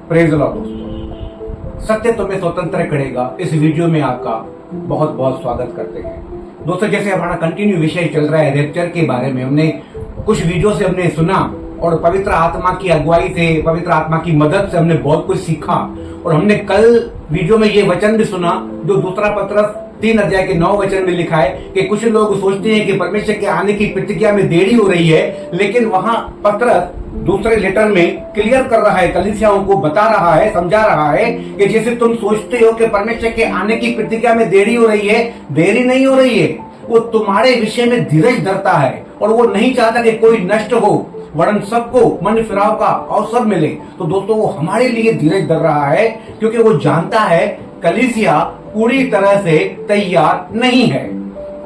Praise the Lord दोस्तों, सत्य तुम्हें स्वतंत्र करेगा। इस वीडियो में आपका बहुत बहुत स्वागत करते हैं दोस्तों। जैसे हमारा कंटिन्यू विषय चल रहा है रैप्चर के बारे में, हमने कुछ वीडियो से हमने सुना और पवित्र आत्मा की अगुवाई से, पवित्र आत्मा की मदद से हमने बहुत कुछ सीखा। और हमने कल वीडियो में ये वचन भी सुना जो दूसरा पत्रस 3 अध्याय के 9 वचन में लिखा है कि कुछ लोग सोचते हैं कि परमेश्वर के आने की प्रतिज्ञा में देरी हो रही है, लेकिन वहां पत्रस दूसरे लेटर में क्लियर कर रहा है, कलीसियाओं को बता रहा है, समझा रहा है कि जैसे तुम सोचते हो कि परमेश्वर के आने की प्रतिज्ञा में देरी हो रही है, देरी नहीं हो रही है। वो तुम्हारे विषय में धीरज धरता है और वो नहीं चाहता कि कोई नष्ट हो, वरन सबको मन फिराव का अवसर मिले। तो दोस्तों वो हमारे लिए धीरज धर रहा है क्योंकि वो जानता है कलीसिया पूरी तरह से तैयार नहीं है,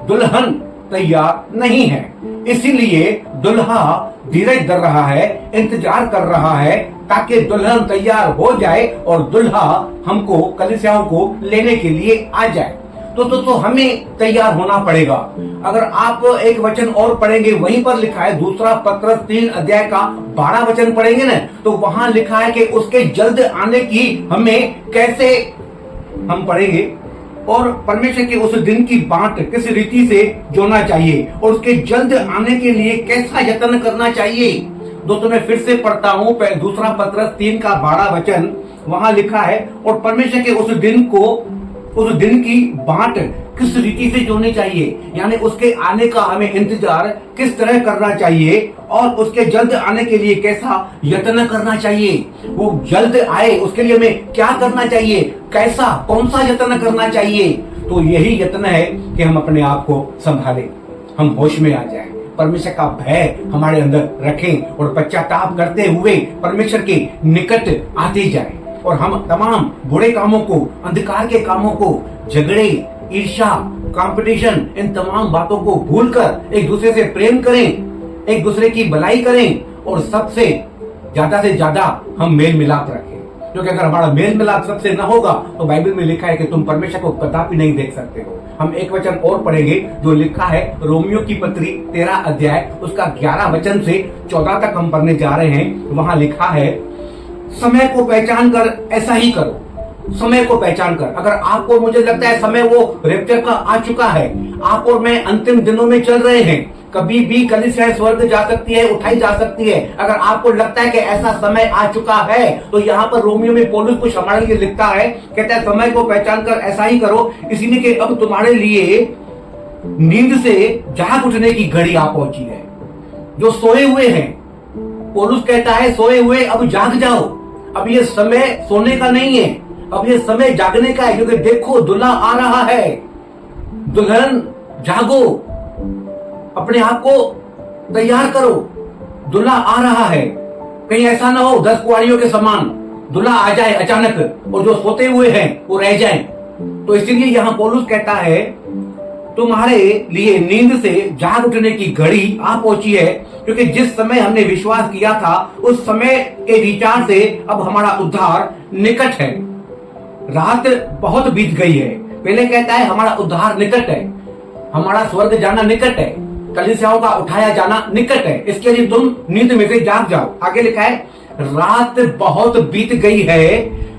दुल्हन तैयार नहीं है। इसीलिए दुल्हा धीरज धर रहा है, इंतजार कर रहा है ताकि दुल्हन तैयार हो जाए और दुल्हा हमको, कलीसियाओं को लेने के लिए आ जाए। तो हमें तैयार होना पड़ेगा। अगर आप एक वचन और पढ़ेंगे, वहीं पर लिखा है दूसरा पत्रस 3 अध्याय का 12 वचन पढ़ेंगे ना, तो वहां लिखा है कि उसके जल्द आने की हमें कैसे हम पढ़ेंगे और परमेश्वर के उस दिन की बाट किस रीति से जोड़ना चाहिए और उसके जल्द आने के लिए कैसा यत्न करना चाहिए। दोस्तों मैं फिर से पढ़ता हूं, दूसरा पत्रस 3 का 12 वचन वहां लिखा है, और परमेश्वर के उस दिन को, उस दिन की बाट किस रीति से जोड़नी चाहिए, यानी उसके आने का हमें इंतजार किस तरह करना चाहिए और उसके जल्द आने के लिए कैसा यत्न करना चाहिए। वो जल्द आए उसके लिए हमें क्या करना चाहिए, कैसा, कौन सा यत्न करना चाहिए। तो यही यत्न है कि हम अपने आप को संभालें, हम होश में आ जाएं, परमेश्वर का भय हमारे अंदर रखें और पश्चाताप करते हुए परमेश्वर के निकट आते जाएं और हम तमाम बुरे कामों को, अंधकार के कामों को, झगड़े, ईर्ष्या, कंपटीशन, इन तमाम बातों को भूलकर एक दूसरे से प्रेम करें, एक दूसरे की भलाई करें और सबसे ज्यादा हम मेल मिलाप रखें। क्योंकि अगर हमारा मेल मिलाप सबसे न होगा तो बाइबल में लिखा है कि तुम परमेश्वर को कदापि नहीं देख सकते हो। हम एक वचन और पढ़ेंगे जो लिखा है रोमियो की पत्री 13 अध्याय उसका 11 वचन से 14 तक हम पढ़ने जा रहे हैं। वहां लिखा है, समय को पहचान कर ऐसा ही करो। समय को पहचान कर, अगर आपको, मुझे लगता है समय वो रैप्चर का आ चुका है, आप और मैं अंतिम दिनों में चल रहे हैं, कभी भी कलीसिया स्वर्ग जा सकती है, उठाई जा सकती है। अगर आपको लगता है कि ऐसा समय आ चुका है तो यहाँ पर रोमियो में पौलुस कुछ हमारे लिए लिखता है, कहता है समय को पहचान कर ऐसा ही करो, इसीलिए कि अब तुम्हारे लिए नींद से जाग उठने की घड़ी आ पहुंची है। जो सोए हुए हैं, पौलुस कहता है सोए हुए अब जाग जाओ। अब ये समय सोने का नहीं है, अब ये समय जागने का है, क्योंकि देखो दूल्हा आ रहा है। दुल्हन जागो, अपने आप को तैयार करो, दूल्हा आ रहा है। कहीं ऐसा ना हो 10 कुंवारियों के समान दूल्हा आ जाए अचानक और जो सोते हुए हैं वो रह जाएं। तो इसीलिए यहां पौलुस कहता है तुम्हारे लिए नींद से जाग उठने की घड़ी आ पहुंची है, क्योंकि जिस समय हमने विश्वास किया था उस समय के विचार से अब हमारा उद्धार निकट है। रात बहुत बीत गई है। पहले कहता है हमारा उद्धार निकट है, हमारा स्वर्ग जाना निकट है, कलीसियाओं का उठाया जाना निकट है। इसके लिए तुम नींद में से जाग जाओ। आगे लिखा है रात बहुत बीत गई है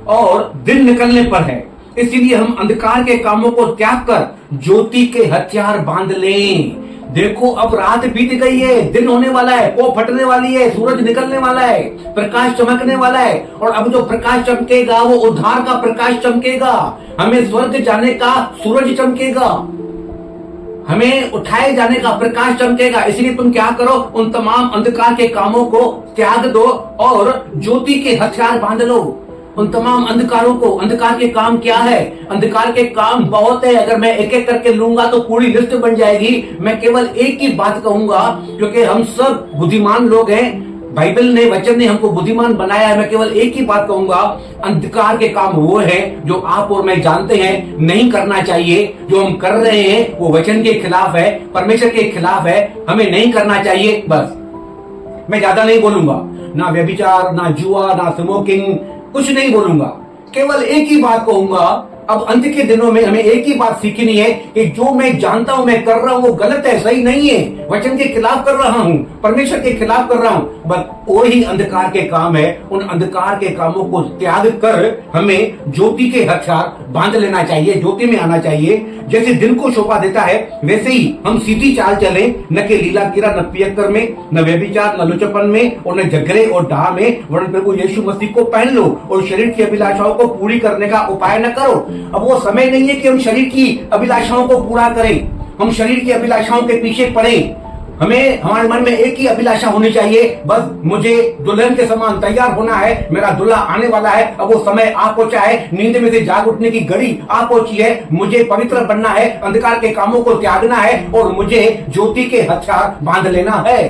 और दिन निकलने पर है, इसीलिए हम अंधकार के कामों को त्याग कर ज्योति के हथियार बांध लें। देखो अब रात बीत गई है, दिन होने वाला है, वो फटने वाली है, सूरज निकलने वाला है, प्रकाश चमकने वाला है। और अब जो प्रकाश चमकेगा वो उद्धार का प्रकाश चमकेगा, हमें स्वर्ग जाने का सूरज चमकेगा, हमें उठाए जाने का प्रकाश चमकेगा। इसलिए तुम क्या करो, उन तमाम अंधकार के कामों को त्याग दो और ज्योति के हथियार बांध लो। उन तमाम अंधकारों को, अंधकार के काम क्या है, अंधकार के काम बहुत है। अगर मैं एक एक करके लूंगा तो पूरी लिस्ट बन जाएगी। मैं केवल एक ही बात कहूंगा, क्योंकि हम सब बुद्धिमान लोग हैं, बाइबल ने, वचन ने हमको बुद्धिमान बनाया है। मैं केवल एक ही बात कहूंगा, अंधकार के काम वो है जो आप और मैं जानते हैं नहीं करना चाहिए। जो हम कर रहे हैं वो वचन के खिलाफ है, परमेश्वर के खिलाफ है, हमें नहीं करना चाहिए। बस मैं ज्यादा नहीं बोलूंगा, ना व्यभिचार, ना जुआ, ना स्मोकिंग, कुछ नहीं बोलूंगा। केवल एक ही बात कहूंगा, अब अंत के दिनों में हमें एक ही बात सीखनी है कि जो मैं जानता हूं मैं कर रहा हूं वो गलत है, सही नहीं है, वचन के खिलाफ कर रहा हूं, परमेश्वर के खिलाफ कर रहा हूं, बस वही अंधकार के काम है। उन अंधकार के कामों को त्याग कर हमें ज्योति के हथियार बांध लेना चाहिए, ज्योति में आना चाहिए। जैसे दिन को शोभा देता है वैसे ही हम सीधी चाल चले, न के लीला कीरा, न पियक्कर में, न व्यभिचार, न लुचपन में और न झगड़े और डाह में, वरन प्रभु यीशु मसीह को पहन लो और शरीर की अभिलाषाओं को पूरी करने का उपाय न करो। अब वो समय नहीं है कि हम शरीर की अभिलाषाओं को पूरा करें, हम शरीर की अभिलाषाओं के पीछे पड़े। हमें हमारे मन में एक ही अभिलाषा होनी चाहिए, बस मुझे दुल्हन के समान तैयार होना है, मेरा दूल्हा आने वाला है, अब वो समय आ पहुंचा है, नींद में से जाग उठने की घड़ी आ पहुंची है, मुझे पवित्र बनना है, अंधकार के कामों को त्यागना है और मुझे ज्योति के हथियार बांध लेना है।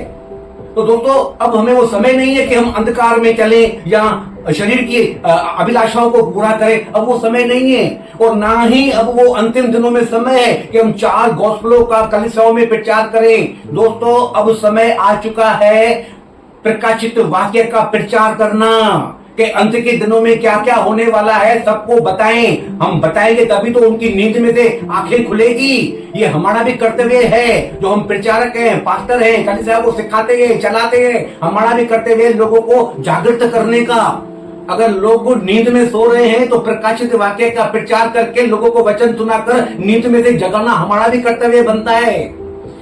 तो दोस्तों अब हमें वो समय नहीं है कि हम अंधकार में चले या शरीर की अभिलाषाओं को पूरा करें, अब वो समय नहीं है। और ना ही अब वो अंतिम दिनों में समय है कि हम 4 गॉस्पेलों का कलीसियाओं में प्रचार करें। दोस्तों अब समय आ चुका है प्रकाशित वाक्य का प्रचार करना, कि अंत के दिनों में क्या क्या होने वाला है सबको बताएं। हम बताएंगे तभी तो उनकी नींद में से आंखें खुलेगी। ये हमारा भी कर्तव्य है, जो हम प्रचारक हैं, पास्टर हैं, कलीसिया को सिखाते हैं, चलाते हैं, हमारा भी कर्तव्य है लोगों को जागृत करने का। अगर लोग नींद में सो रहे हैं तो प्रकाशित वाक्य का प्रचार करके लोगों को वचन सुनाकर नींद में से जगाना हमारा भी कर्तव्य बनता है।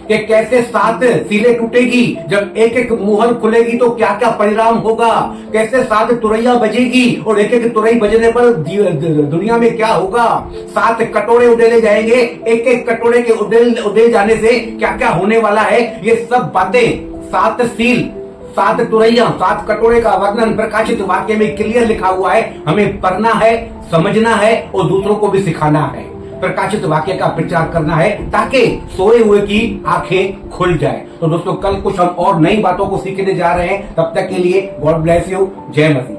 कि कैसे 7 सीलें टूटेगी, जब एक एक मुहर खुलेगी तो क्या क्या परिणाम होगा, कैसे 7 तुरैया बजेगी और एक एक तुरई बजने पर दुनिया में क्या होगा, 7 कटोरे उड़ेले जाएंगे, एक एक कटोरे के उड़ेल जाने से क्या क्या होने वाला है, ये सब बातें 7 सील, 7 तुरैया, 7 कटोरे का वर्णन प्रकाशित वाक्य में क्लियर लिखा हुआ है। हमें पढ़ना है, समझना है और दूसरों को भी सिखाना है, प्रकाशित वाक्य का प्रचार करना है ताकि सोए हुए की आंखें खुल जाए। तो दोस्तों कल कुछ हम और नई बातों को सीखने जा रहे हैं, तब तक के लिए गॉड ब्लेस यू, जय मसीह।